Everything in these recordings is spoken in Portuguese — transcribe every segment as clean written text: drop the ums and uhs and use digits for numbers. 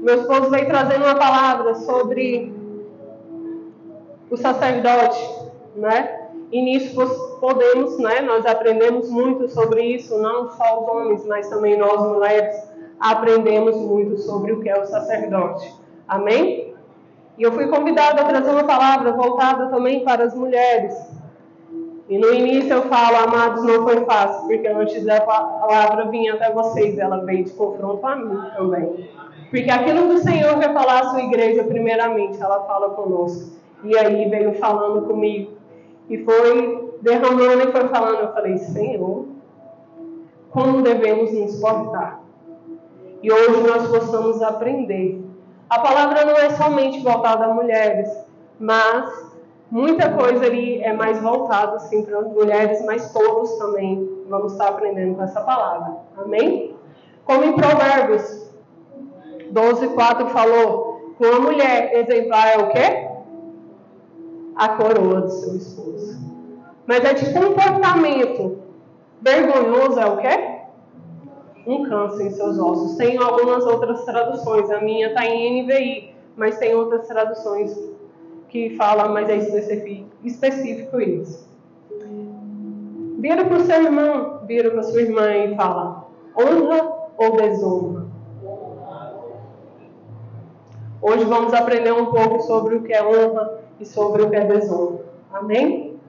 Meu esposo veio trazendo uma palavra sobre o sacerdote, né? E nisso podemos, né? Nós aprendemos muito sobre isso, não só os homens, mas também nós mulheres aprendemos muito sobre o que é o sacerdote. Amém? E eu fui convidada a trazer uma palavra voltada também para as mulheres. E no início eu falo, amados, não foi fácil, porque antes da palavra vinha até vocês, ela veio de confronto a mim também. Porque aquilo que o Senhor quer falar à sua igreja, primeiramente, ela fala conosco. E aí veio falando comigo. E foi derramando e foi falando. Eu falei, Senhor, como devemos nos portar? E hoje nós possamos aprender. A palavra não é somente voltada a mulheres, mas muita coisa ali é mais voltada assim, para as mulheres, mas todos também vamos estar aprendendo com essa palavra. Amém? Como em Provérbios 12:4 falou, que uma mulher exemplar é o quê? A coroa do seu esposo. Mas é de comportamento vergonhoso é o quê? Um câncer em seus ossos. Tem algumas outras traduções. A minha está em NVI, mas tem outras traduções que falam, mas é específico isso. Vira para o seu irmão, vira para a sua irmã e fala, honra ou desonra? Hoje vamos aprender um pouco sobre o que é honra e sobre o que é desonra. Amém?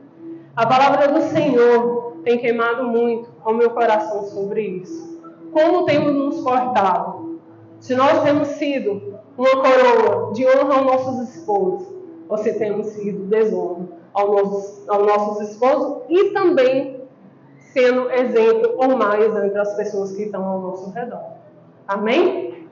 A palavra do Senhor tem queimado muito ao meu coração sobre isso. Como temos nos portado? Se nós temos sido uma coroa de honra aos nossos esposos, ou se temos sido desonra aos nossos esposos e também sendo exemplo ou mais entre as pessoas que estão ao nosso redor. Amém?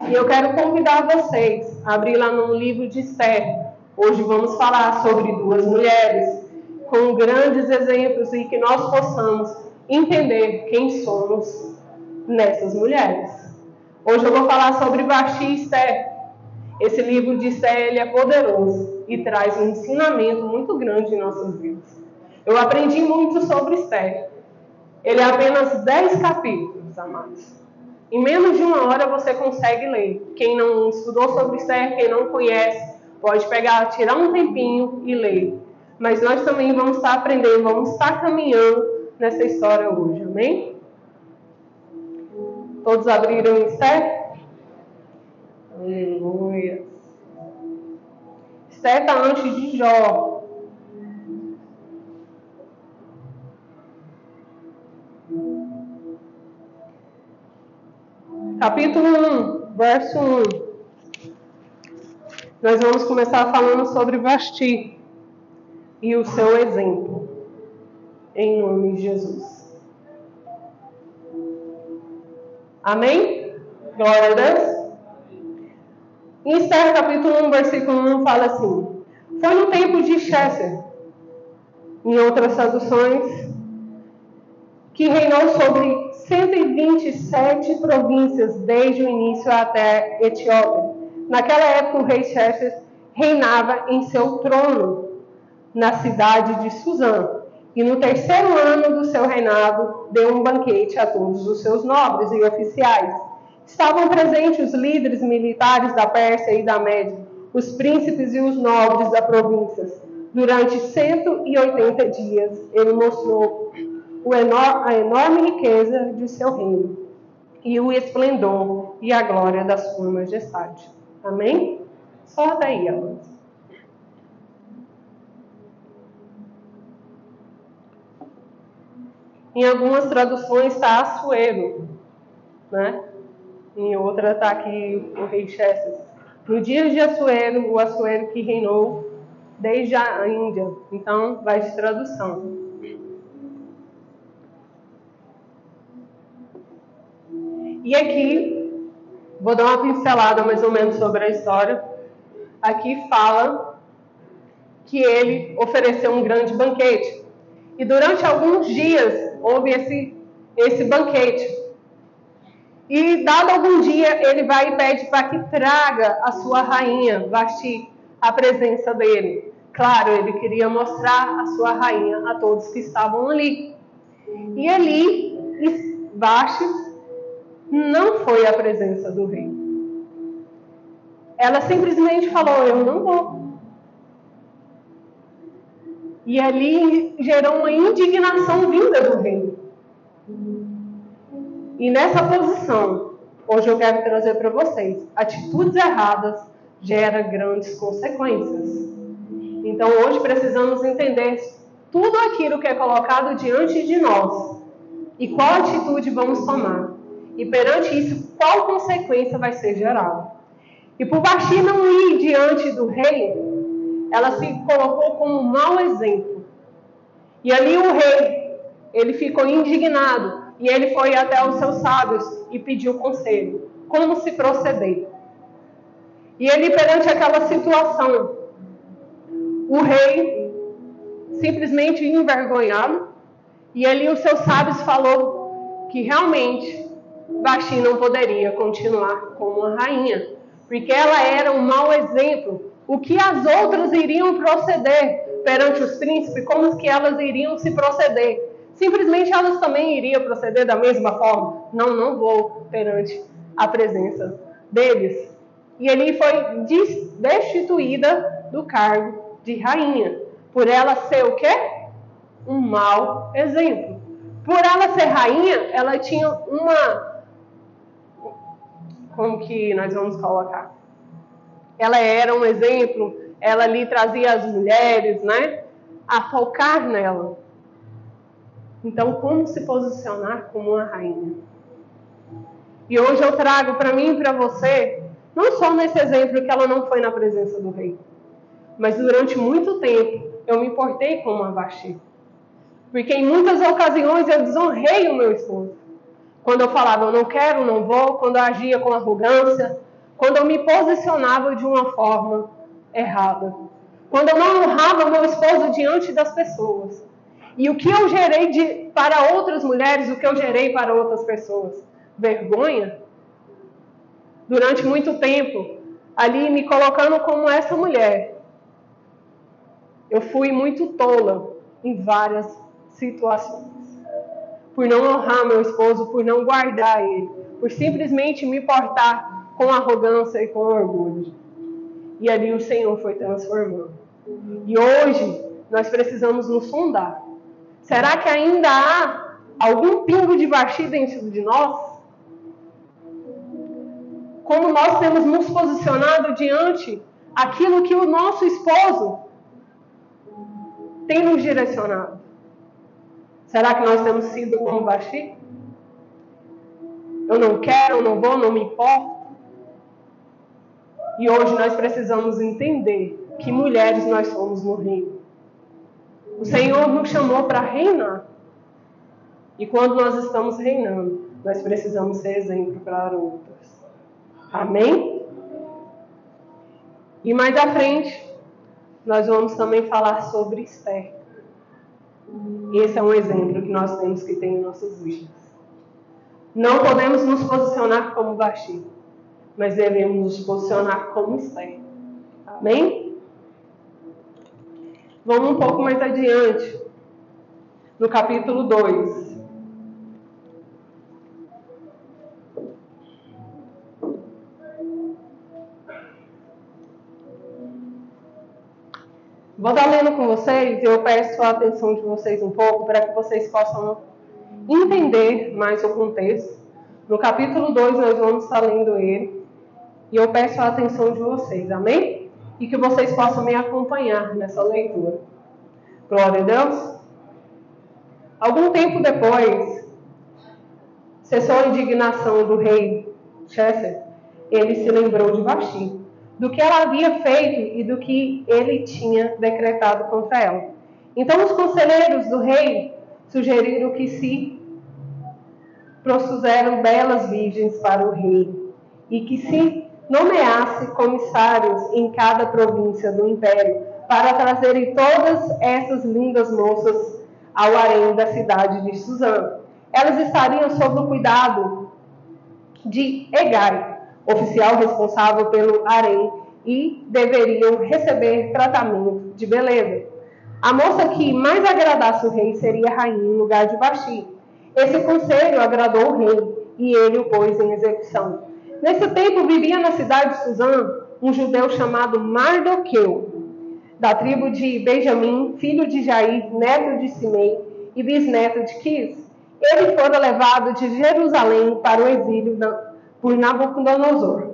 E eu quero convidar vocês a abrir lá no livro de Esther. Hoje vamos falar sobre duas mulheres com grandes exemplos e que nós possamos entender quem somos nessas mulheres. Hoje eu vou falar sobre Vasti e Esther. Esse livro de Esther ele é poderoso e traz um ensinamento muito grande em nossas vidas. Eu aprendi muito sobre Esther. Ele é apenas 10 capítulos, amados. Em menos de uma hora você consegue ler. Quem não estudou sobre Esther, quem não conhece, pode pegar, tirar um tempinho e ler. Mas nós também vamos estar aprendendo, vamos estar caminhando nessa história hoje, amém? Todos abriram Esther? Aleluia. Esther está antes de Jó. Capítulo 1, verso 1. Nós vamos começar falando sobre Vasti e o seu exemplo. Em nome de Jesus. Amém? Glória a Deus. Em Esther, capítulo 1, versículo 1, fala assim. Foi no tempo de Xéser, em outras traduções, que reinou sobre 127 províncias, desde o início até Etiópia. Naquela época, o rei Xéser reinava em seu trono, na cidade de Suzã. E no terceiro ano do seu reinado, deu um banquete a todos os seus nobres e oficiais. Estavam presentes os líderes militares da Pérsia e da Média, os príncipes e os nobres da província. Durante 180 dias, ele mostrou a enorme riqueza de seu reino e o esplendor e a glória da sua majestade. Amém? Só daí, amados. Em algumas traduções está Assuero, né? Em outra está aqui o rei Xéser. No dia de Assuero, o Assuero que reinou desde a Índia. Então, vai de tradução. E aqui, vou dar uma pincelada mais ou menos sobre a história. Aqui fala que ele ofereceu um grande banquete. E durante alguns dias houve esse banquete. E dado algum dia, ele vai e pede para que traga a sua rainha, Vasti, à presença dele. Claro, ele queria mostrar a sua rainha a todos que estavam ali. E ali, Vasti não foi à presença do rei. ela simplesmente falou: eu não vou. E ali gerou uma indignação vinda do rei. E nessa posição, hoje eu quero trazer para vocês: atitudes erradas geram grandes consequências. Então hoje precisamos entender tudo aquilo que é colocado diante de nós e qual atitude vamos tomar. E perante isso, qual consequência vai ser gerada. E por Vasti não ir diante do rei, ela se colocou como um mau exemplo. E ali o rei, ele ficou indignado. E ele foi até os seus sábios e pediu conselho. Como se proceder? E ele, perante aquela situação, o rei, simplesmente envergonhado, e ali os seus sábios falou que realmente Vasti não poderia continuar como uma rainha, porque ela era um mau exemplo. O que as outras iriam proceder perante os príncipes, como que elas iriam se proceder? Simplesmente elas também iriam proceder da mesma forma? Não vou perante a presença deles. E ele foi destituída do cargo de rainha, por ela ser o quê? Um mau exemplo. Por ela ser rainha, ela tinha uma... Como que nós vamos colocar? Ela era um exemplo, ela ali trazia as mulheres, né, a focar nela. Então, como se posicionar como uma rainha? E hoje eu trago para mim e para você, não só nesse exemplo que ela não foi na presença do rei, mas durante muito tempo eu me importei com uma Vasti. Porque em muitas ocasiões eu desonrei o meu esposo. Quando eu falava eu não quero, não vou, quando eu agia com arrogância, quando eu me posicionava de uma forma errada. Quando eu não honrava o meu esposo diante das pessoas. E o que eu gerei para outras mulheres, o que eu gerei para outras pessoas? Vergonha. Durante muito tempo, ali me colocando como essa mulher, eu fui muito tola em várias situações. Por não honrar meu esposo, por não guardar ele, por simplesmente me portar com arrogância e com orgulho. E ali o Senhor foi transformando. E hoje nós precisamos nos sondar. Será que ainda há algum pingo de Vasti dentro de nós? Como nós temos nos posicionado diante aquilo que o nosso esposo tem nos direcionado? Será que nós temos sido como Vasti? Eu não quero, eu não vou, não me importo. E hoje nós precisamos entender que mulheres nós somos no reino. O Senhor nos chamou para reinar. E quando nós estamos reinando, nós precisamos ser exemplo para outras. Amém? E mais à frente, nós vamos também falar sobre Esther. Esse é um exemplo que nós temos que ter em nossas vidas. Não podemos nos posicionar como Vasti, mas devemos nos posicionar como Esther. Amém? Vamos um pouco mais adiante, no capítulo 2. Vou estar lendo com vocês, eu peço a atenção de vocês um pouco, para que vocês possam entender mais o contexto. No capítulo 2 nós vamos estar lendo ele, e eu peço a atenção de vocês, amém? E que vocês possam me acompanhar nessa leitura. Glória a Deus. Algum tempo depois, cessou a indignação do rei Xéser. Ele se lembrou de Vasti, do que ela havia feito e do que ele tinha decretado contra ela. Então os conselheiros do rei sugeriram que se propuseram belas virgens para o rei e que se nomeasse comissários em cada província do império para trazerem todas essas lindas moças ao harém da cidade de Suzã. Elas estariam sob o cuidado de Hegai, oficial responsável pelo harém, e deveriam receber tratamento de beleza. A moça que mais agradasse o rei seria rainha em lugar de Vasti. Esse conselho agradou o rei e ele o pôs em execução. Nesse tempo vivia na cidade de Suzã um judeu chamado Mardoqueu, da tribo de Benjamim, filho de Jair, neto de Simei e bisneto de Quis. Ele fora levado de Jerusalém para o exílio por Nabucodonosor,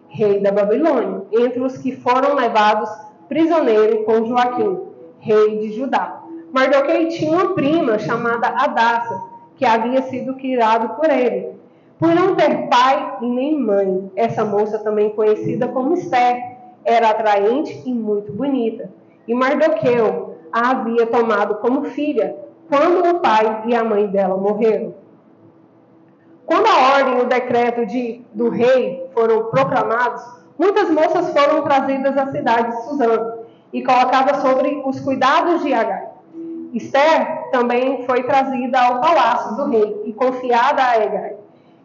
rei da Babilônia, entre os que foram levados prisioneiro com Joaquim, rei de Judá. Mardoqueu tinha uma prima chamada Hadassa, que havia sido criada por ele. Por não ter pai e nem mãe, essa moça, também conhecida como Esther, era atraente e muito bonita. E Mardoqueu a havia tomado como filha quando o pai e a mãe dela morreram. Quando a ordem e o decreto do rei foram proclamados, muitas moças foram trazidas à cidade de Suzã e colocadas sobre os cuidados de Agai. Esther também foi trazida ao palácio do rei e confiada a Agai.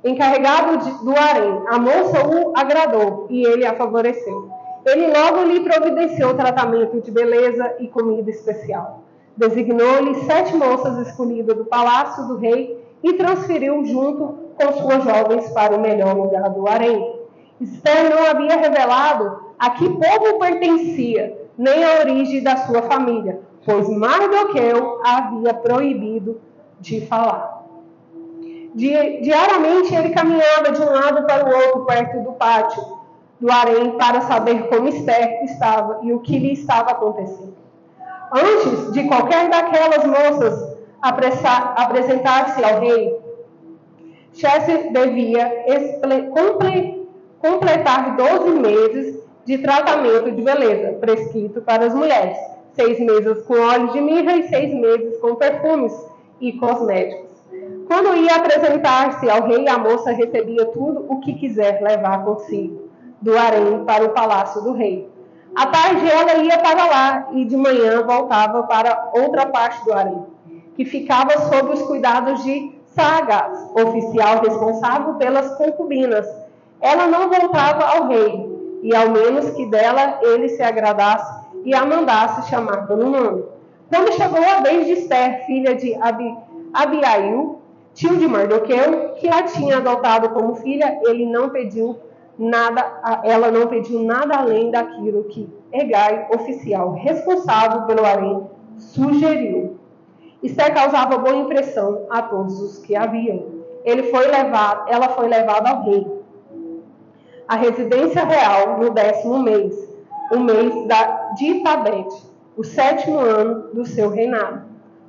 Encarregado do harém, a moça o agradou e ele a favoreceu. Ele logo lhe providenciou tratamento de beleza e comida especial. Designou-lhe 7 moças escolhidas do palácio do rei e transferiu junto com suas jovens para o melhor lugar do harém. Esther não havia revelado a que povo pertencia, nem a origem da sua família, pois Mardoqueu a havia proibido de falar. Diariamente ele caminhava de um lado para o outro perto do pátio do harém para saber como Esther estava e o que lhe estava acontecendo. Antes de qualquer daquelas moças apresentar-se ao rei, Xerxes devia completar 12 meses de tratamento de beleza prescrito para as mulheres, 6 meses com óleo de mirra e 6 meses com perfumes e cosméticos. Quando ia apresentar-se ao rei, a moça recebia tudo o que quiser levar consigo, do harém para o palácio do rei. À tarde ela ia para lá e de manhã voltava para outra parte do harém, que ficava sob os cuidados de Saagás, oficial responsável pelas concubinas. Ela não voltava ao rei, e ao menos que dela ele se agradasse e a mandasse chamar pelo nome. Quando chegou a vez de Esther, filha de Abiail, tio de Mardoqueu, que a tinha adotado como filha, ela não pediu nada além daquilo que Hegai, oficial responsável pelo harém, sugeriu. Esther causava boa impressão a todos os que a viam. Ela foi levada ao rei, à residência real no 10º mês, o mês de Tabete, o 7º ano do seu reinado.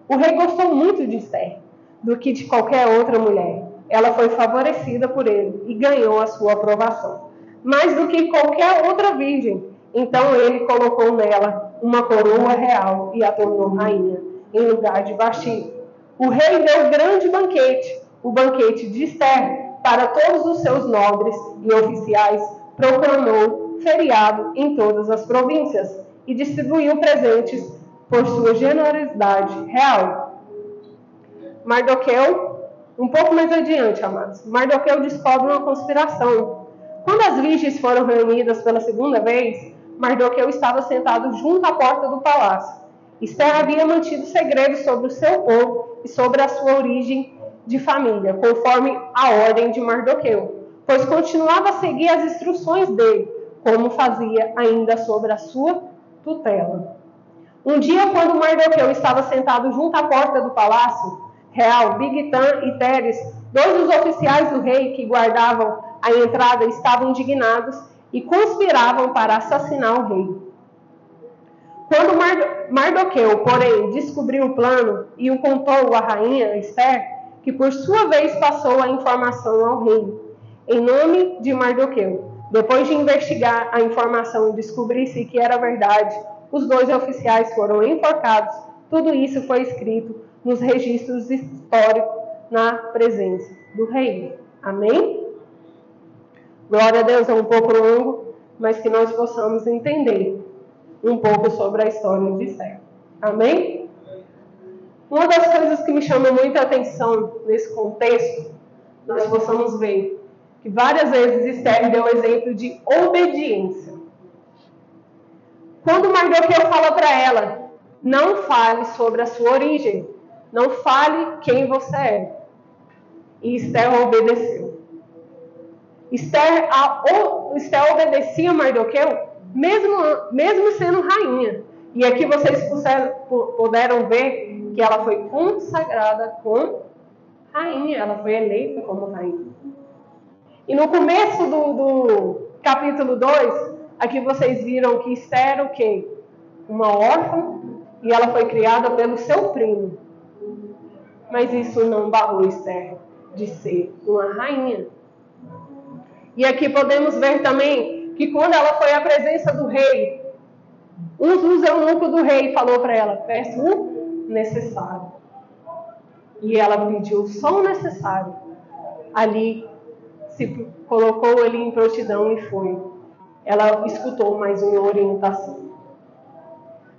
O rei gostou muito de Esther, do que de qualquer outra mulher. Ela foi favorecida por ele e ganhou a sua aprovação, mais do que qualquer outra virgem. Então ele colocou nela uma coroa real e a tornou rainha, em lugar de Vasti. O rei deu grande banquete, o banquete de Esther, para todos os seus nobres e oficiais, proclamou feriado em todas as províncias e distribuiu presentes por sua generosidade real. Mardoqueu, um pouco mais adiante, amados, Mardoqueu descobre uma conspiração. Quando as virgens foram reunidas pela segunda vez, Mardoqueu estava sentado junto à porta do palácio. Esther havia mantido segredo sobre o seu povo e sobre a sua origem de família, conforme a ordem de Mardoqueu, pois continuava a seguir as instruções dele, como fazia ainda sob a sua tutela. Um dia, quando Mardoqueu estava sentado junto à porta do palácio real, Bigtan e Teres, 2 dos oficiais do rei que guardavam a entrada, estavam indignados e conspiravam para assassinar o rei. Quando Mardoqueu, porém, descobriu o plano e o contou à rainha Esther, que por sua vez passou a informação ao rei, em nome de Mardoqueu. Depois de investigar a informação e descobrir-se que era verdade, os 2 oficiais foram enforcados. Tudo isso foi escrito nos registros históricos na presença do rei. Amém? Glória a Deus, é um pouco longo, mas que nós possamos entender um pouco sobre a história de Esther. Amém? Uma das coisas que me chama muita atenção nesse contexto, nós possamos ver que várias vezes Esther deu exemplo de obediência. Quando Mardoqueu fala para ela, não fale sobre a sua origem, não fale quem você é. E Esther obedeceu. Esther obedecia a Mardoqueu, mesmo sendo rainha. E aqui vocês puderam ver que ela foi consagrada como rainha, ela foi eleita como rainha. E no começo do capítulo 2, aqui vocês viram que Esther era o quê? Uma órfã, e ela foi criada pelo seu primo. Mas isso não barrou Esther de ser uma rainha. E aqui podemos ver também que quando ela foi à presença do rei, um dos eunucos do rei falou para ela: peça o necessário. E ela pediu só o necessário. Ali se colocou ali em prontidão e foi. Ela escutou mais uma orientação.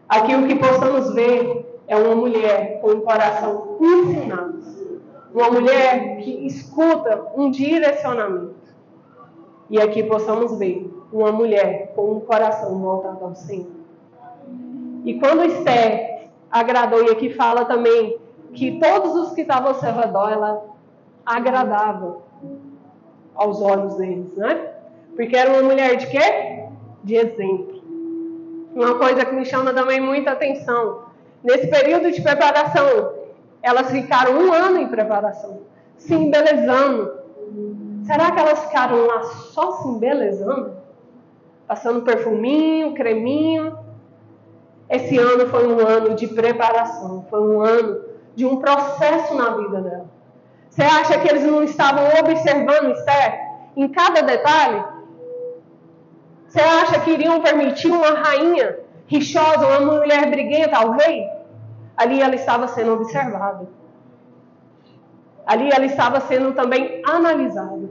Aqui o que possamos ver é uma mulher com um coração ensinado. Uma mulher que escuta um direcionamento. E aqui possamos ver uma mulher com um coração voltado ao Senhor. E quando Esther agradou, e aqui fala também que todos os que estavam ao seu redor, ela agradava aos olhos deles, né? Porque era uma mulher de quê? De exemplo. Uma coisa que me chama também muita atenção. Nesse período de preparação, elas ficaram 1 ano em preparação, se embelezando. Será que elas ficaram lá só se embelezando? Passando perfuminho, creminho? Esse ano foi um ano de preparação, foi um ano de um processo na vida dela. Você acha que eles não estavam observando Esther em cada detalhe? Você acha que iriam permitir uma rainha rixosa, uma mulher briguenta ao rei? Ali ela estava sendo observada. Ali ela estava sendo também analisada.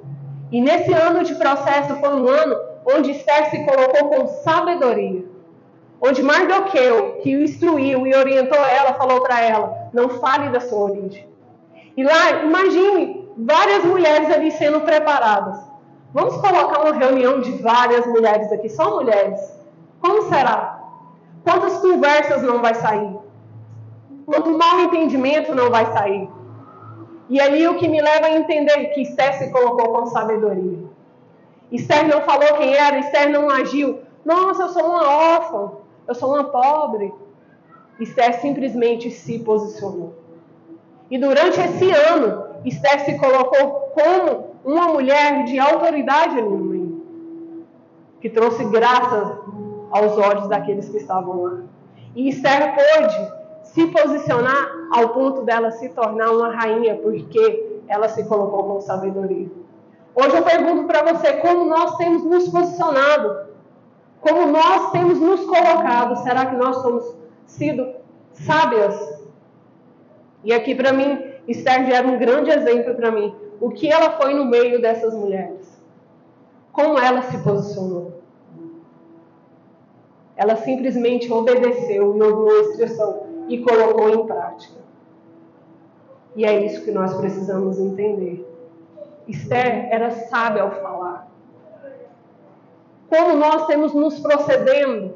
E nesse ano de processo foi um ano onde Esther se colocou com sabedoria. Onde Mardoqueu, que o instruiu e orientou ela, falou para ela: não fale da sua origem. E lá, imagine várias mulheres ali sendo preparadas. Vamos colocar uma reunião de várias mulheres aqui, só mulheres. Como será? Quantas conversas não vai sair? Quanto mal entendimento não vai sair? E ali o que me leva a entender que Esther se colocou com sabedoria. Esther não falou quem era, Esther não agiu. Nossa, eu sou uma órfã, eu sou uma pobre. Esther simplesmente se posicionou. E durante esse ano, Esther se colocou como uma mulher de autoridade ali no meio, que trouxe graça aos olhos daqueles que estavam lá. E Esther pôde se posicionar ao ponto dela se tornar uma rainha, porque ela se colocou com sabedoria. Hoje eu pergunto para você, como nós temos nos posicionado? Como nós temos nos colocado? Será que nós temos sido sábias? E aqui para mim, Esther gera um grande exemplo para mim. O que ela foi no meio dessas mulheres? Como ela se posicionou? Ela simplesmente obedeceu e ouviu a instrução e colocou em prática. E é isso que nós precisamos entender. Esther era sábia ao falar. Como nós temos nos procedendo?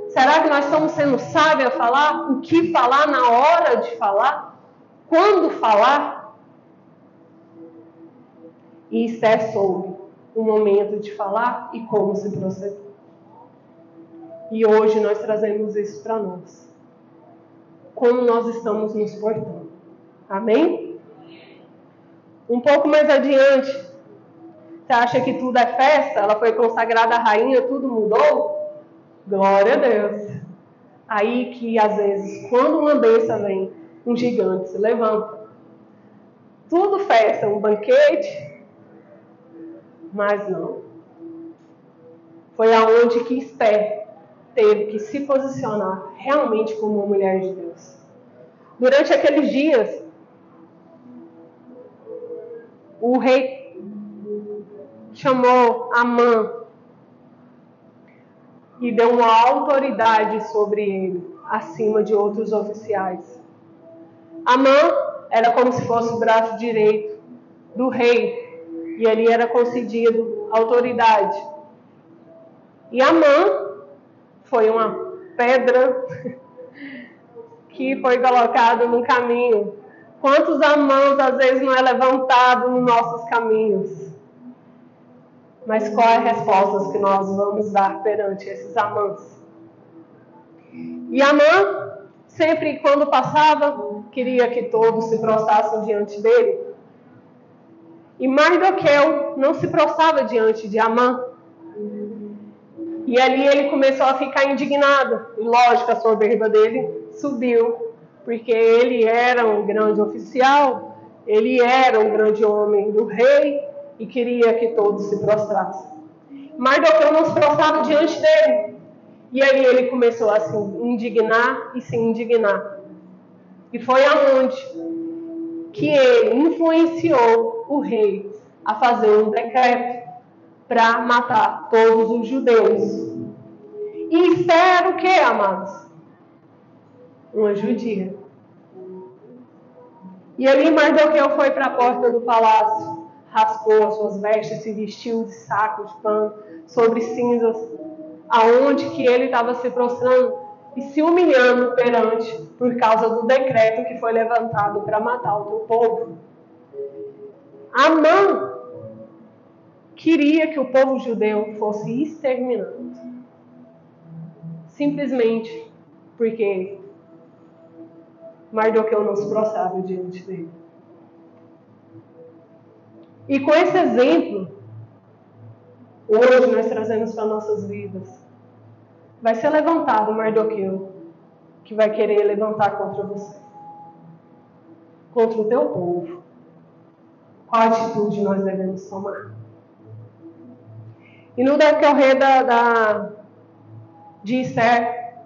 Será que nós estamos sendo sábios a falar? O que falar na hora de falar? Quando falar? E Esther soube o momento de falar e como se proceder. E hoje nós trazemos isso para nós. Como nós estamos nos portando. Amém? Um pouco mais adiante, você acha que tudo é festa? Ela foi consagrada a rainha, tudo mudou? Glória a Deus. Aí que às vezes, quando uma bênção vem, um gigante se levanta. Tudo festa, um banquete. Mas não. Foi aonde que Esther teve que se posicionar realmente como uma mulher de Deus. Durante aqueles dias, o rei chamou Amã e deu uma autoridade sobre ele, acima de outros oficiais. Amã era como se fosse o braço direito do rei, e ali era concedido autoridade. E Amã foi uma pedra que foi colocada no caminho. Quantos Amãs às vezes não é levantado nos nossos caminhos? Mas qual é a resposta que nós vamos dar perante esses Amãs? E Amã, sempre quando passava, queria que todos se prostrassem diante dele. E Mardoqueu não se prostrava diante de Amã. E ali ele começou a ficar indignado. E lógico, a soberba dele subiu, porque ele era um grande oficial, ele era um grande homem do rei e queria que todos se prostrassem. Mardoqueu não se prostrava diante dele. E aí ele começou a se indignar e se indignar. E foi aonde que ele influenciou o rei a fazer um decreto para matar todos os judeus. E Esther era o que, amados? Uma judia. E ali Mardoqueu foi para a porta do palácio, raspou as suas vestes, se vestiu de saco de pano sobre cinzas, aonde que ele estava se prostrando e se humilhando perante, por causa do decreto que foi levantado para matar o teu povo. Amã queria que o povo judeu fosse exterminado, simplesmente porque Mardoqueu não se prostrava diante dele. E com esse exemplo, hoje nós trazemos para nossas vidas. Vai ser levantado Mardoqueu, que vai querer levantar contra você, contra o teu povo. Qual atitude nós devemos tomar? E no decorrer de Esther,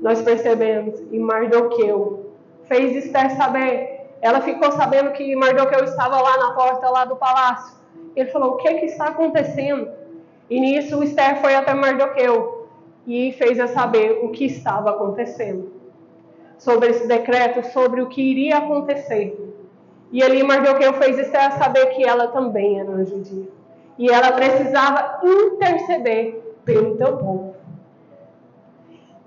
nós percebemos, e Mardoqueu fez Esther saber. Ela ficou sabendo que Mardoqueu estava lá na porta lá do palácio. Ele falou, o que está acontecendo? E nisso Esther foi até Mardoqueu e fez a saber o que estava acontecendo. Sobre esse decreto, sobre o que iria acontecer. E ali Mardoqueu fez Esther saber que ela também era uma judia. E ela precisava interceder pelo teu povo.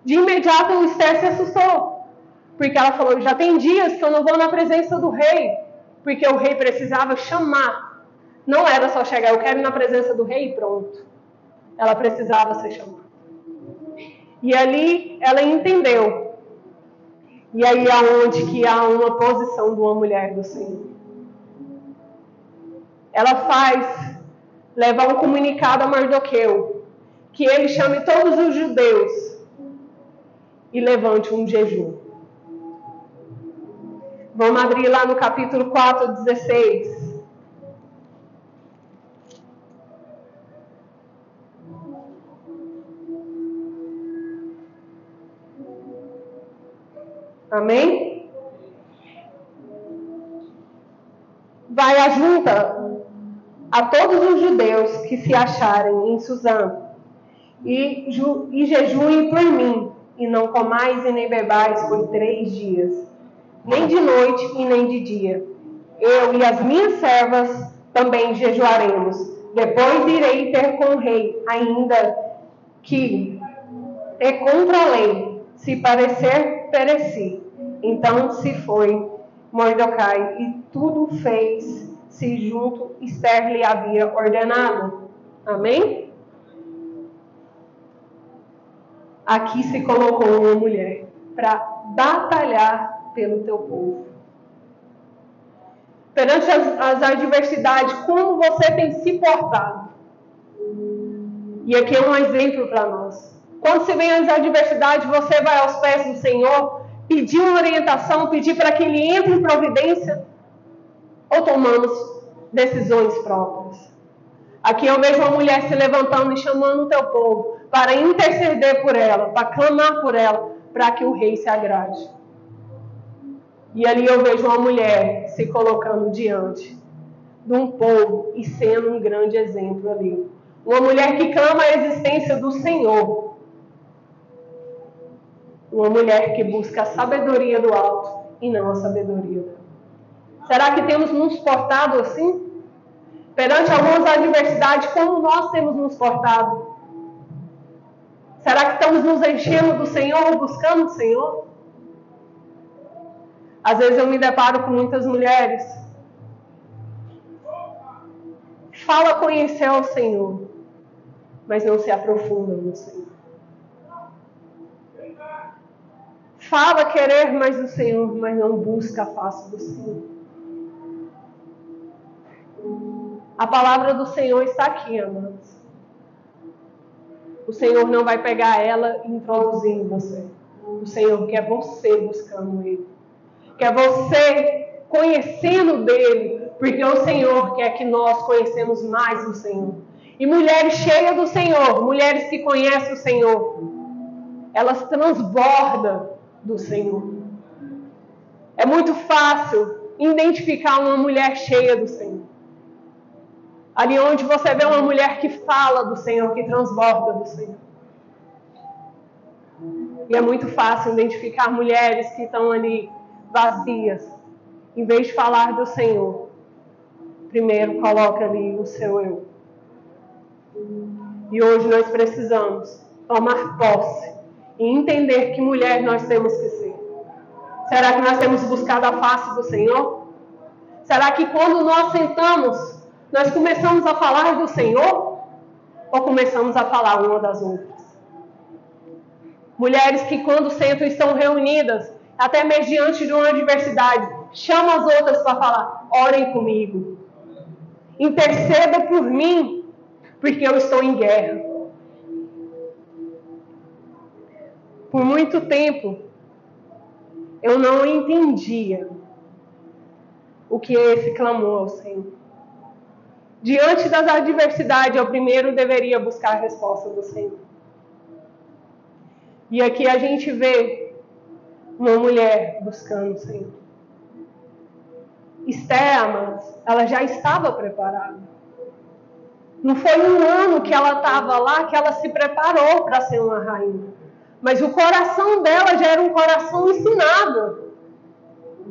De imediato Esther se assustou. Porque ela falou, já tem dias que eu não vou na presença do rei. Porque o rei precisava chamar. Não era só chegar, eu quero ir na presença do rei e pronto. Ela precisava ser chamada. E ali ela entendeu. E aí aonde que há uma posição de uma mulher do Senhor. Ela faz levar um comunicado a Mardoqueu, que ele chame todos os judeus e levante um jejum. Vamos abrir lá no capítulo 4, 16. Amém? Vai a junta a todos os judeus que se acharem em Suzã, e jejuem por mim, e não comais e nem bebais por 3 dias, nem de noite e nem de dia. Eu e as minhas servas também jejuaremos. Depois irei ter com o rei, ainda que é contra a lei, se parecer, pereci. Então se foi Mordecai, e tudo fez-se junto Esther lhe havia ordenado. Amém? Aqui se colocou uma mulher para batalhar pelo teu povo. Perante as adversidades, como você tem se portado? E aqui é um exemplo para nós. Quando se vem as adversidades, você vai aos pés do Senhor, pedir uma orientação, pedir para que Ele entre em providência, ou tomamos decisões próprias? Aqui eu vejo uma mulher se levantando e chamando o teu povo para interceder por ela, para clamar por ela, para que o rei se agrade. E ali eu vejo uma mulher se colocando diante de um povo e sendo um grande exemplo ali. Uma mulher que clama a existência do Senhor. Uma mulher que busca a sabedoria do alto e não a sabedoria dela. Será que temos nos portado assim? Perante algumas adversidades, como nós temos nos portado? Será que estamos nos enchendo do Senhor, buscando o Senhor? Às vezes eu me deparo com muitas mulheres Fala conhecer ao Senhor, mas não se aprofunda no Senhor. Fala querer mais do Senhor, mas não busca a face do Senhor. A palavra do Senhor está aqui, amados. O Senhor não vai pegar ela e introduzir em você. O Senhor quer você buscando Ele. Quer você conhecendo dEle. Porque o Senhor quer que nós conhecemos mais do Senhor. E mulheres cheias do Senhor, mulheres que conhecem o Senhor, elas transbordam do Senhor. É muito fácil identificar uma mulher cheia do Senhor. Ali onde você vê uma mulher que fala do Senhor, que transborda do Senhor. E é muito fácil identificar mulheres que estão ali vazias. Em vez de falar do Senhor, primeiro coloca ali o seu eu. E hoje nós precisamos tomar posse e entender que mulher nós temos que ser. Será que nós temos buscado a face do Senhor? Será que quando nós sentamos, nós começamos a falar do Senhor? Ou começamos a falar uma das outras? Mulheres que quando sentam estão reunidas, até mediante de uma adversidade, chamam as outras para falar, orem comigo. Interceda por mim, porque eu estou em guerra. Por muito tempo, eu não entendia o que é esse clamor ao Senhor. Diante das adversidades, eu primeiro deveria buscar a resposta do Senhor. E aqui a gente vê uma mulher buscando o Senhor. Esther, amados, ela já estava preparada. Não foi um ano que ela estava lá que ela se preparou para ser uma rainha. Mas o coração dela já era um coração ensinado.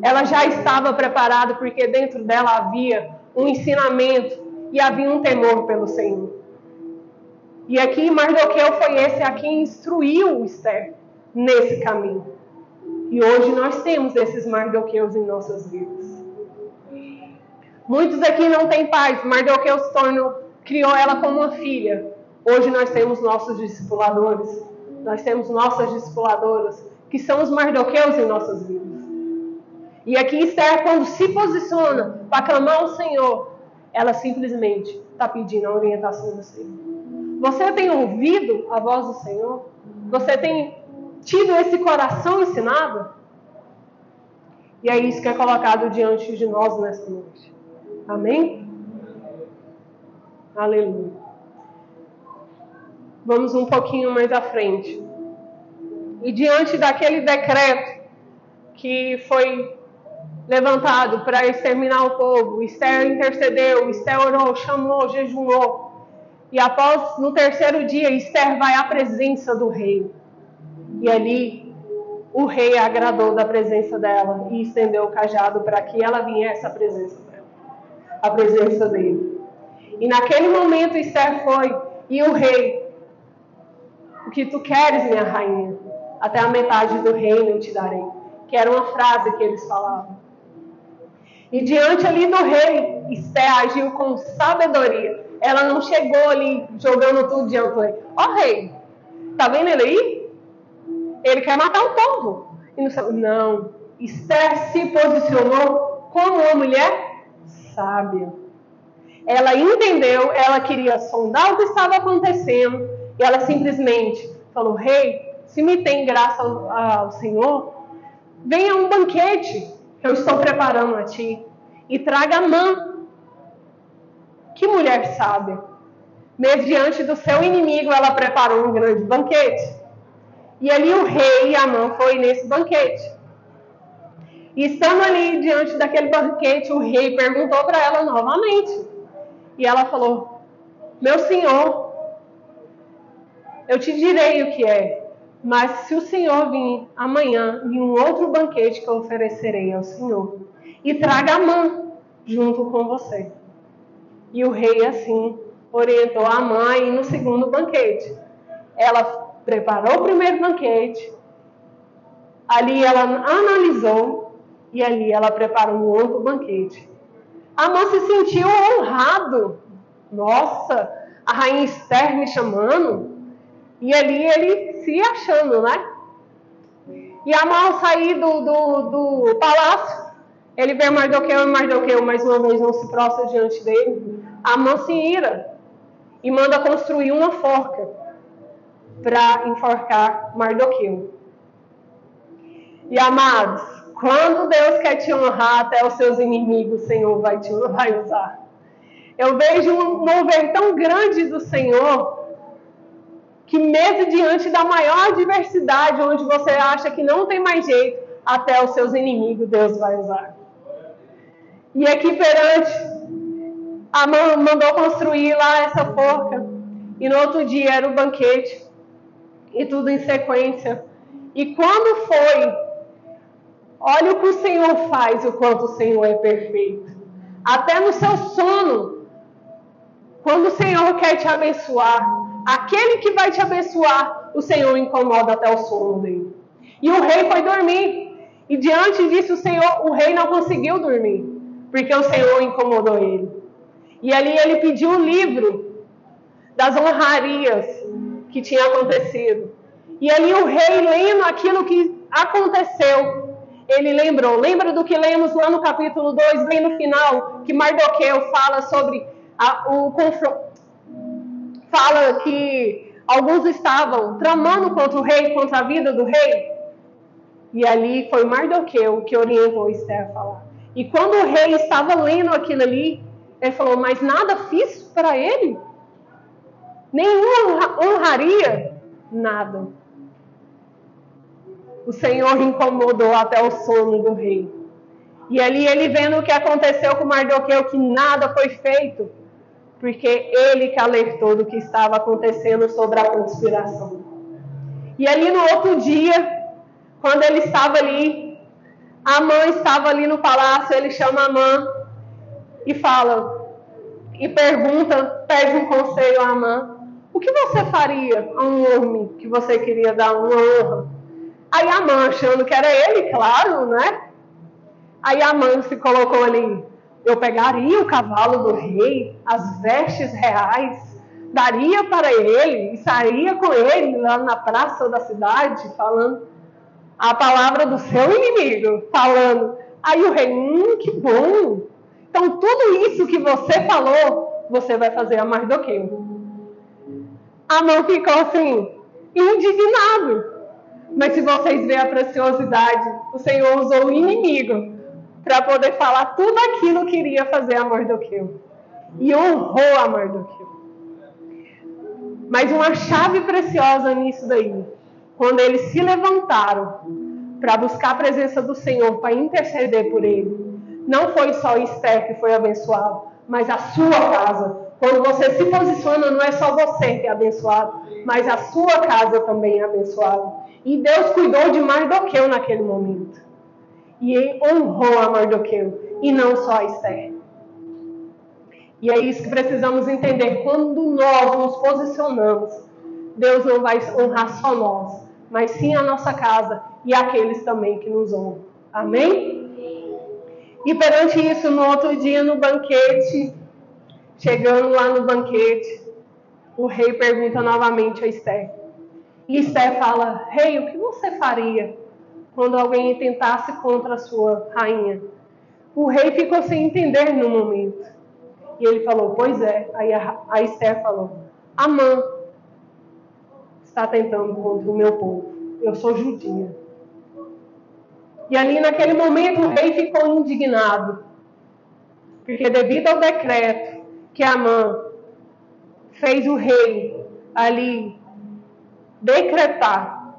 Ela já estava preparada porque dentro dela havia um ensinamento e havia um temor pelo Senhor. E aqui Mardoqueu foi esse a quem instruiu Esther nesse caminho. E hoje nós temos esses Mardoqueus em nossas vidas. Muitos aqui não têm pais. Mardoqueu criou ela como uma filha. Hoje nós temos nossos discipuladores. Nós temos nossas discipuladoras, que são os Mardoqueus em nossas vidas. E aqui Esther, quando se posiciona para clamar ao Senhor, ela simplesmente está pedindo a orientação do Senhor. Você tem ouvido a voz do Senhor? Você tem tido esse coração ensinado? E é isso que é colocado diante de nós nesta noite. Amém? Aleluia. Vamos um pouquinho mais à frente. E diante daquele decreto que foi levantado para exterminar o povo, Esther intercedeu, Esther orou, chamou, jejuou. E após, no terceiro dia, Esther vai à presença do rei. E ali, o rei agradou da presença dela e estendeu o cajado para que ela viesse à presença dela, à presença dele. E naquele momento, Esther foi, e o rei, o que tu queres, minha rainha? Até a metade do reino eu te darei. Que era uma frase que eles falavam. E diante ali do rei, Esther agiu com sabedoria. Ela não chegou ali jogando tudo diante do rei. Ó rei, tá vendo ele aí? Ele quer matar o povo. E não, Esther se posicionou como uma mulher sábia. Ela entendeu, ela queria sondar o que estava acontecendo. E ela simplesmente falou, rei, se me tem graça ao Senhor, venha um banquete que eu estou preparando a ti e traga Amã. Que mulher sábia! Mediante do seu inimigo, ela preparou um grande banquete. E ali o rei Amã foi nesse banquete. E estando ali diante daquele banquete, o rei perguntou para ela novamente. E ela falou, meu senhor, eu te direi o que é, mas se o Senhor vir amanhã em um outro banquete que eu oferecerei ao Senhor, e traga Amã junto com você. E o rei assim orientou a Amã a ir no segundo banquete. Ela preparou o primeiro banquete, ali ela analisou e ali ela preparou um outro banquete. Amã se sentiu honrado Nossa, a rainha Esther me chamando. E ali ele se achando, né? E Amã, ao sair do palácio, ele vê Mardoqueu, e Mardoqueu mais uma vez não se prostra diante dele. Amã se ira e manda construir uma forca para enforcar Mardoqueu. E amados, quando Deus quer te honrar, até os seus inimigos, o Senhor vai usar. Eu vejo um mover tão grande do Senhor, que mesmo diante da maior adversidade, onde você acha que não tem mais jeito, até os seus inimigos Deus vai usar. E aqui perante, Amã mandou construir lá essa forca, e no outro dia era o banquete, e tudo em sequência. E quando foi, olha o que o Senhor faz, o quanto o Senhor é perfeito. Até no seu sono, quando o Senhor quer te abençoar, aquele que vai te abençoar, o Senhor incomoda até o sono dele. E o rei foi dormir. E diante disso, o rei não conseguiu dormir, porque o Senhor incomodou ele. E ali ele pediu o livro das honrarias que tinha acontecido. E ali o rei, lendo aquilo que aconteceu, ele lembrou. Lembra do que lemos lá no capítulo 2, bem no final, que Mardoqueu fala sobre o confronto. Fala que alguns estavam tramando contra o rei, contra a vida do rei. E ali foi Mardoqueu que orientou Esther a falar. E quando o rei estava lendo aquilo ali, ele falou, mas nada fiz para ele? Nenhuma honraria? Nada. O Senhor incomodou até o sono do rei. E ali ele vendo o que aconteceu com Mardoqueu, que nada foi feito, porque ele que alertou do que estava acontecendo sobre a conspiração. E ali no outro dia, quando ele estava ali, Amã estava ali no palácio, ele chama Amã e fala, e pergunta, pede um conselho a Amã, o que você faria a um homem que você queria dar uma honra? Aí Amã, achando que era ele, claro, né? Aí Amã se colocou ali, eu pegaria o cavalo do rei, as vestes reais, daria para ele, e sairia com ele lá na praça da cidade, falando a palavra do seu inimigo, falando. Aí o rei, que bom! Então tudo isso que você falou, você vai fazer a Mardoqueu. Amã ficou assim, indignado. Mas se vocês verem a preciosidade, o Senhor usou o inimigo para poder falar tudo aquilo que iria fazer a Mardoqueu. E honrou a Mardoqueu. Mas uma chave preciosa nisso daí, quando eles se levantaram para buscar a presença do Senhor, para interceder por ele, não foi só Esther que foi abençoado, mas a sua casa. Quando você se posiciona, não é só você que é abençoado, mas a sua casa também é abençoada. E Deus cuidou de Mardoqueu naquele momento. E honrou a Mardoqueu, e não só a Esther. E é isso que precisamos entender. Quando nós nos posicionamos, Deus não vai honrar só nós, mas sim a nossa casa e aqueles também que nos honram. Amém? E perante isso, no outro dia, no banquete, chegando lá no banquete, o rei pergunta novamente a Esther. E Esther fala, rei, o que você faria quando alguém tentasse contra a sua rainha? O rei ficou sem entender no momento. E ele falou, pois é. Aí a Esther falou, Amã está tentando contra o meu povo. Eu sou judia. E ali naquele momento o rei ficou indignado. Porque devido ao decreto que Amã fez o rei ali decretar,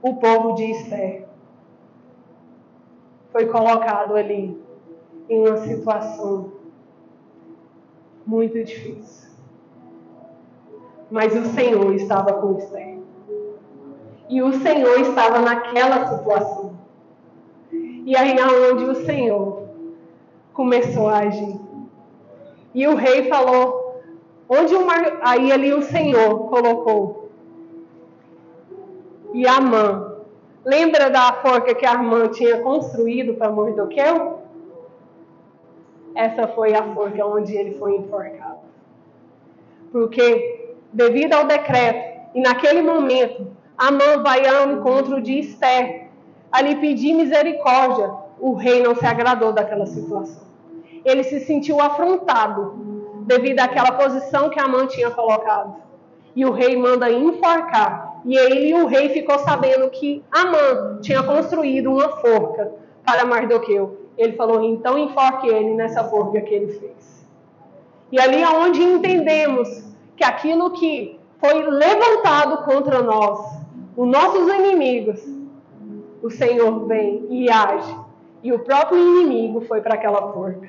o povo de Esther foi colocado ali em uma situação muito difícil. Mas o Senhor estava com Esther. E o Senhor estava naquela situação. E aí é onde o Senhor começou a agir. E o rei falou, aí ali o Senhor colocou. E Amã, lembra da forca que Amã tinha construído para Mardoqueu? Essa foi a forca onde ele foi enforcado. Porque, devido ao decreto, e naquele momento, Amã vai ao encontro de Esther, a lhe pedir misericórdia. O rei não se agradou daquela situação. Ele se sentiu afrontado, devido àquela posição que Amã tinha colocado. E o rei manda enforcar. E ele e o rei ficou sabendo que Amã tinha construído uma forca para Mardoqueu. Ele falou, então enforque ele nessa forca que ele fez. E ali é onde entendemos que aquilo que foi levantado contra nós, os nossos inimigos, o Senhor vem e age. E o próprio inimigo foi para aquela forca.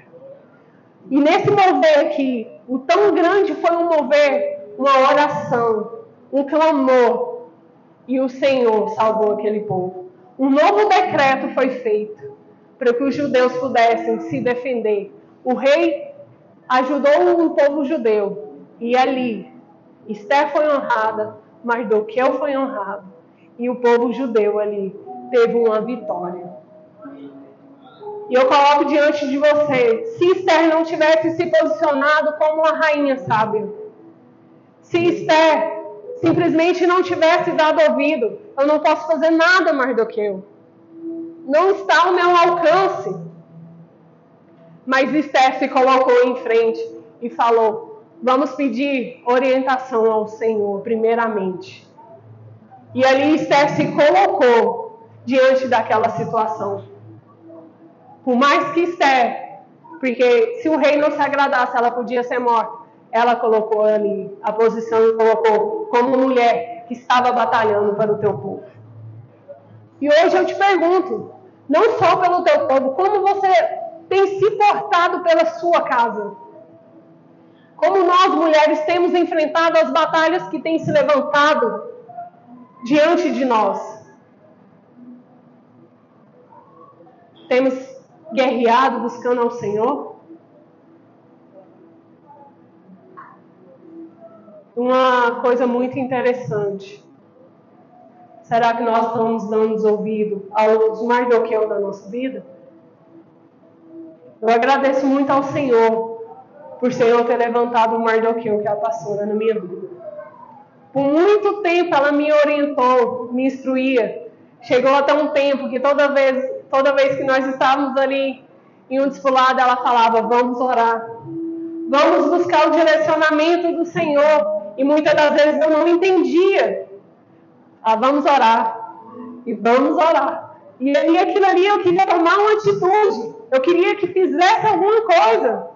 E nesse mover aqui, o tão grande foi um mover, uma oração, um clamor. E o Senhor salvou aquele povo. Um novo decreto foi feito para que os judeus pudessem se defender. O rei ajudou o povo judeu. E ali, Esther foi honrada, Mardoqueu foi honrado. E o povo judeu ali teve uma vitória. E eu coloco diante de você, se Esther não tivesse se posicionado como uma rainha sábia, se Esther simplesmente não tivesse dado ouvido, eu não posso fazer nada, Mardoqueu. Não está ao meu alcance. Mas Esther se colocou em frente e falou, vamos pedir orientação ao Senhor, primeiramente. E ali Esther se colocou diante daquela situação. Por mais que Esther, porque se o rei não se agradasse, ela podia ser morta. Ela colocou ali a posição e colocou como mulher que estava batalhando para o teu povo. E hoje eu te pergunto, não só pelo teu povo, como você tem se portado pela sua casa? Como nós, mulheres, temos enfrentado as batalhas que têm se levantado diante de nós? Temos guerreado buscando ao Senhor? Uma coisa muito interessante. Será que nós estamos dando ouvido aos Mardoqueu da nossa vida? Eu agradeço muito ao Senhor por Senhor ter levantado o Mardoqueu, que é a pastora, na minha vida. Por muito tempo ela me orientou, me instruía. Chegou até um tempo que toda vez que nós estávamos ali em um discipulado, ela falava, vamos orar. Vamos buscar o direcionamento do Senhor. E muitas das vezes eu não entendia. Vamos orar. E vamos orar. E aquilo ali eu queria tomar uma atitude. Eu queria que fizesse alguma coisa.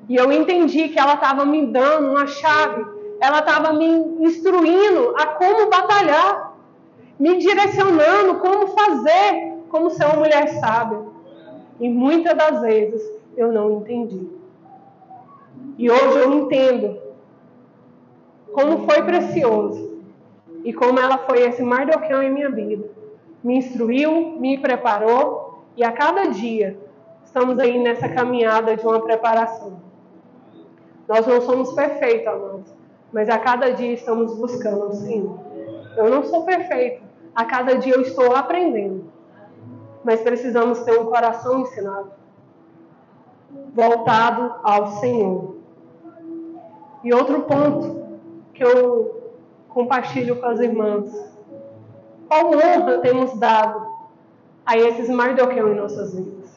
E eu entendi que ela estava me dando uma chave. Ela estava me instruindo a como batalhar. Me direcionando como fazer, como ser uma mulher sábia. E muitas das vezes eu não entendi. E hoje eu entendo como foi precioso. E como ela foi esse Mardoqueu em minha vida. Me instruiu, me preparou. E a cada dia estamos aí nessa caminhada de uma preparação. Nós não somos perfeitos, amados. Mas a cada dia estamos buscando o Senhor. Eu não sou perfeita. A cada dia eu estou aprendendo. Mas precisamos ter um coração ensinado. Voltado ao Senhor. E outro ponto que eu compartilho com as irmãs. Qual honra temos dado a esses Mardoqueu em nossas vidas?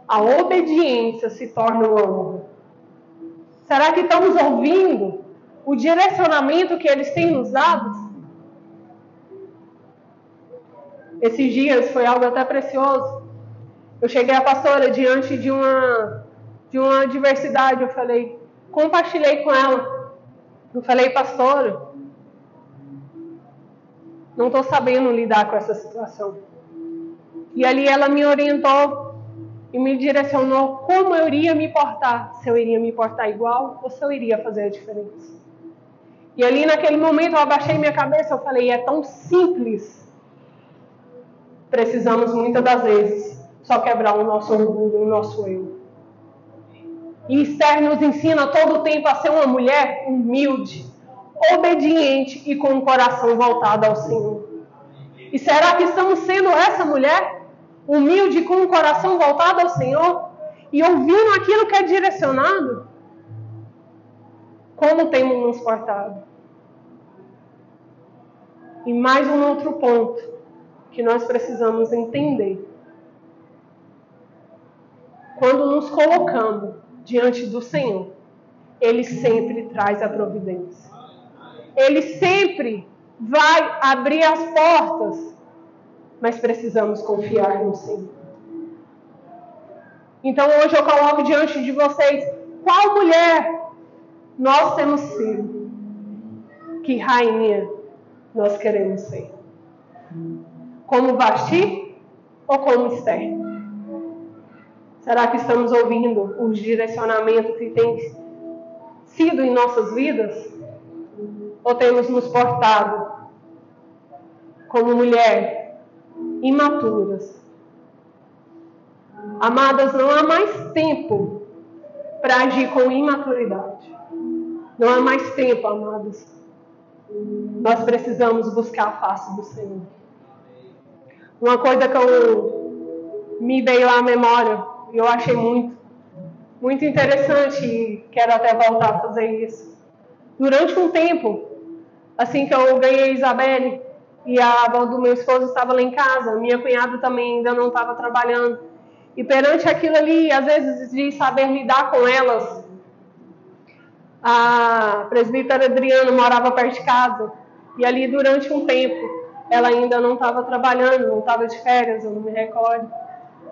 A obediência se torna uma honra. Será que estamos ouvindo o direcionamento que eles têm nos dado? Esses dias foi algo até precioso. Eu cheguei a pastora diante de uma adversidade. Eu compartilhei com ela. Eu falei, pastora, não estou sabendo lidar com essa situação. E ali ela me orientou e me direcionou como eu iria me portar. Se eu iria me portar igual ou se eu iria fazer a diferença. E ali naquele momento eu abaixei minha cabeça. Eu falei, é tão simples. Precisamos muitas das vezes só quebrar o nosso orgulho, o nosso eu. E Esther nos ensina todo o tempo a ser uma mulher humilde, obediente e com o coração voltado ao Senhor. E será que estamos sendo essa mulher? Humilde com o coração voltado ao Senhor? e ouvindo aquilo que é direcionado, como temos nos portado? E mais um outro ponto que nós precisamos entender. Quando nos colocamos diante do Senhor, Ele sempre traz a providência. Ele sempre vai abrir as portas, mas precisamos confiar no Senhor. Então hoje eu coloco diante de vocês, qual mulher nós temos sido? Que rainha nós queremos ser? Como Vasti ou como Esther? Será que estamos ouvindo os direcionamentos que têm sido em nossas vidas? Ou temos nos portado como mulher imaturas? Amadas, não há mais tempo para agir com imaturidade. Não há mais tempo, amados. Nós precisamos buscar a face do Senhor. Uma coisa que me veio à memória, e eu achei muito interessante, e quero até voltar a fazer isso. Durante um tempo, assim que eu ganhei a Isabelle, e a avó do meu esposo estava lá em casa, minha cunhada também ainda não estava trabalhando. E perante aquilo ali, às vezes de saber lidar com elas, a presbítera Adriana morava perto de casa, e ali durante um tempo, ela ainda não estava trabalhando, não estava de férias, eu não me recordo.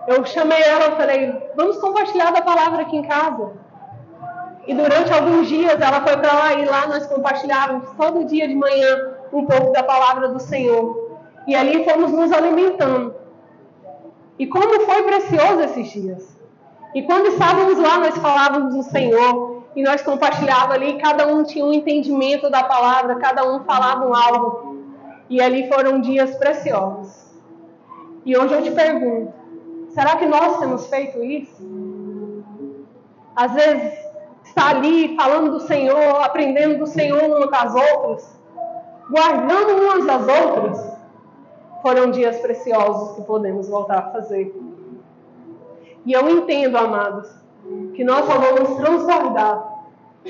Eu chamei ela e falei, vamos compartilhar da palavra aqui em casa. E durante alguns dias ela foi para lá, e lá nós compartilhávamos todo dia de manhã um pouco da palavra do Senhor. E ali fomos nos alimentando. E como foi precioso esses dias. E quando estávamos lá, nós falávamos do Senhor, e nós compartilhávamos ali, cada um tinha um entendimento da palavra, cada um falava algo. E ali foram dias preciosos. E hoje eu te pergunto, será que nós temos feito isso? Às vezes, está ali falando do Senhor, aprendendo do Senhor umas com as outras, guardando umas das outras. Foram dias preciosos que podemos voltar a fazer. E eu entendo, amados, que nós só vamos transbordar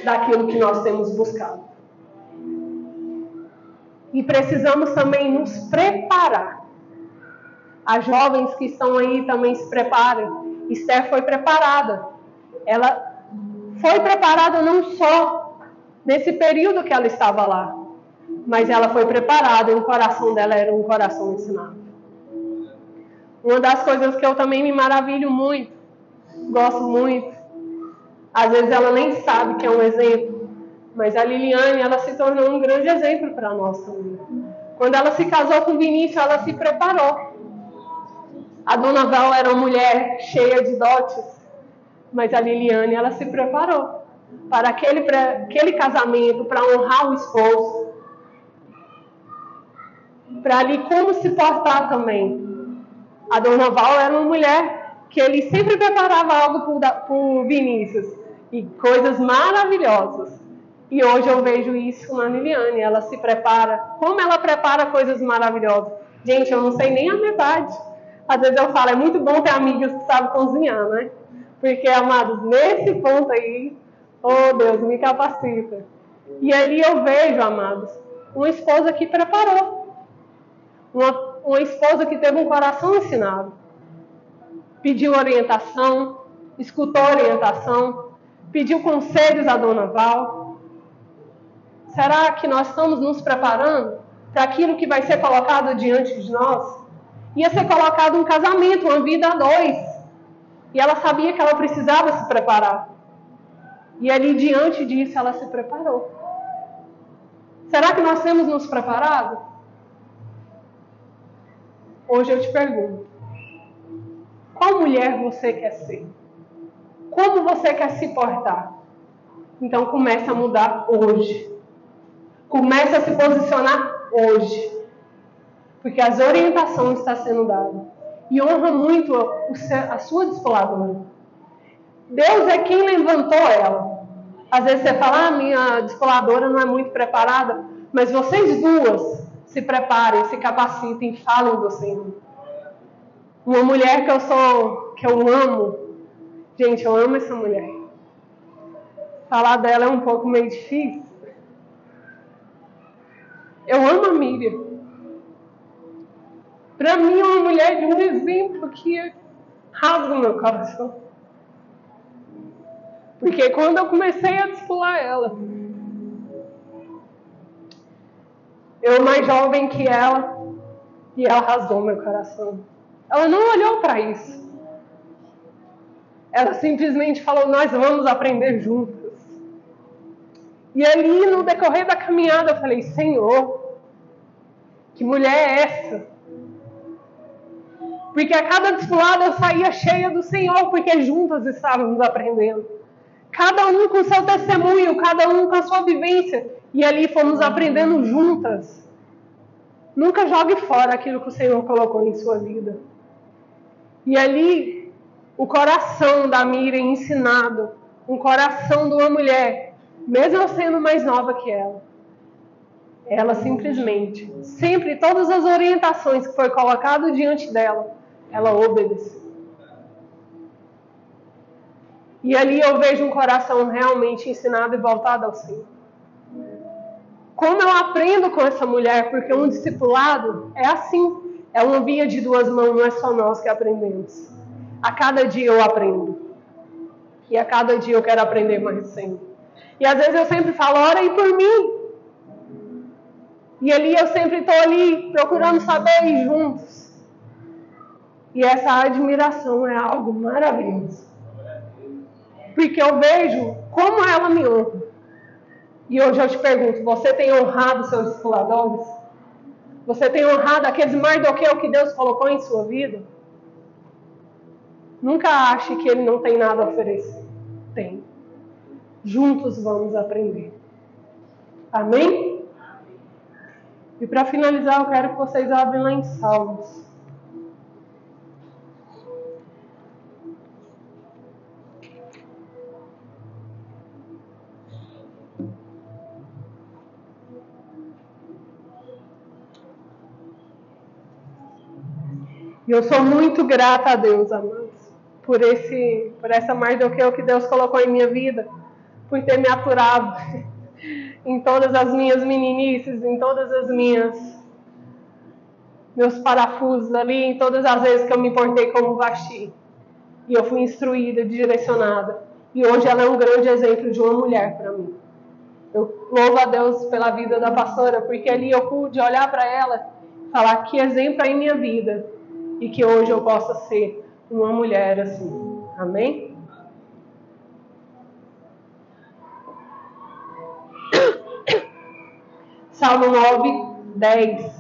daquilo que nós temos buscado. E precisamos também nos preparar. As jovens que estão aí também se preparem. Esther foi preparada. Ela foi preparada não só nesse período que ela estava lá, mas ela foi preparada e o coração dela era um coração ensinado. Uma das coisas que eu também me maravilho muito, gosto muito, às vezes ela nem sabe que é um exemplo, mas a Liliane, ela se tornou um grande exemplo para nós também. Quando ela se casou com o Vinícius, ela se preparou. A Dona Val era uma mulher cheia de dotes, mas a Liliane, ela se preparou para aquele casamento, para honrar o esposo, para ali como se portar também. A Dona Val era uma mulher que ele sempre preparava algo para o Vinícius, e coisas maravilhosas. E hoje eu vejo isso na Liliane, ela se prepara, como ela prepara coisas maravilhosas. Gente, eu não sei nem a metade. Às vezes eu falo, é muito bom ter amigas que sabem cozinhar, né? Porque, amados, nesse ponto aí, oh Deus, me capacita. E ali eu vejo, amados, uma esposa que preparou. Uma esposa que teve um coração ensinado. Pediu orientação, escutou orientação, pediu conselhos à Dona Val. Será que nós estamos nos preparando para aquilo que vai ser colocado diante de nós? Ia ser colocado um casamento, uma vida a dois. E ela sabia que ela precisava se preparar. E ali diante disso ela se preparou. Será que nós temos nos preparado? Hoje eu te pergunto, qual mulher você quer ser? Como você quer se portar? Então comece a mudar hoje. Comece a se posicionar hoje. Porque as orientações estão sendo dadas. E honra muito a sua discipuladora. Deus é quem levantou ela. Às vezes você fala, minha discipuladora não é muito preparada. Mas vocês duas se preparem, se capacitem, falem do Senhor. Uma mulher que eu amo, Gente, eu amo essa mulher. Falar dela é um pouco meio difícil. Eu amo a Miriam. Para mim é uma mulher de um exemplo que rasga o meu coração. Porque quando eu comecei a discipular ela, eu mais jovem que ela, e ela rasgou meu coração. Ela não olhou para isso. Ela simplesmente falou, nós vamos aprender juntas. E ali, no decorrer da caminhada, eu falei, Senhor, que mulher é essa? Porque a cada discipulado eu saía cheia do Senhor, porque juntas estávamos aprendendo. Cada um com seu testemunho, cada um com a sua vivência. E ali fomos aprendendo juntas. Nunca jogue fora aquilo que o Senhor colocou em sua vida. E ali, o coração da Miriam ensinado, um coração de uma mulher, mesmo eu sendo mais nova que ela simplesmente, sempre, todas as orientações que foi colocado diante dela, ela obedeceu. E ali eu vejo um coração realmente ensinado e voltado ao Senhor. Como eu aprendo com essa mulher, porque um discipulado é assim, é uma via de duas mãos, não é só nós que aprendemos. A cada dia eu aprendo. E a cada dia eu quero aprender mais do Senhor. E às vezes eu sempre falo, ora aí por mim. E ali eu sempre estou ali, procurando saber juntos. E essa admiração é algo maravilhoso. Porque eu vejo como ela me honra. E hoje eu te pergunto, você tem honrado seus discipuladores? Você tem honrado aqueles Mardoqueu que Deus colocou em sua vida? Nunca ache que ele não tem nada a oferecer. Tem. Juntos vamos aprender. Amém? E para finalizar, eu quero que vocês abrem lá em Salmos. E eu sou muito grata a Deus, amados, por essa Mardoqueu que Deus colocou em minha vida, por ter me aturado em todas as minhas meninices, em todas as meus parafusos ali, em todas as vezes que eu me portei como Vasti. E eu fui instruída, direcionada. E hoje ela é um grande exemplo de uma mulher para mim. Eu louvo a Deus pela vida da pastora, porque ali eu pude olhar para ela e falar que exemplo é em minha vida. E que hoje eu possa ser uma mulher assim. Amém? Salmo 9, 10.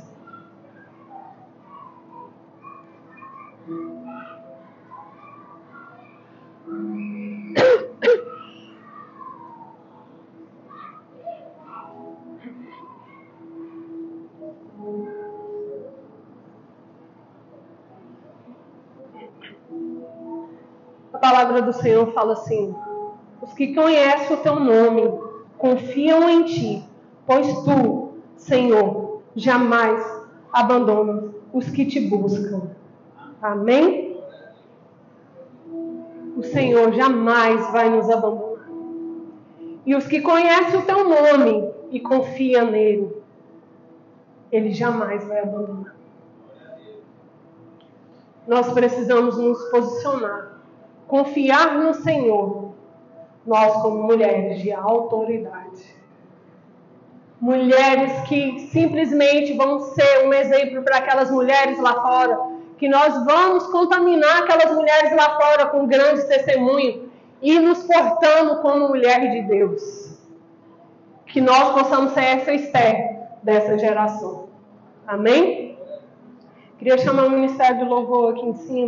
A palavra do Senhor fala assim: os que conhecem o teu nome confiam em ti, pois tu, Senhor, jamais abandonas os que te buscam. Amém? O Senhor jamais vai nos abandonar. E os que conhecem o teu nome e confiam nele, ele jamais vai abandonar. Nós precisamos nos posicionar, confiar no Senhor, nós como mulheres de autoridade. Mulheres que simplesmente vão ser um exemplo para aquelas mulheres lá fora, que nós vamos contaminar aquelas mulheres lá fora com grandes testemunhos e nos portando como mulher de Deus. Que nós possamos ser essa Esther dessa geração. Amém? Queria chamar o Ministério do Louvor aqui em cima.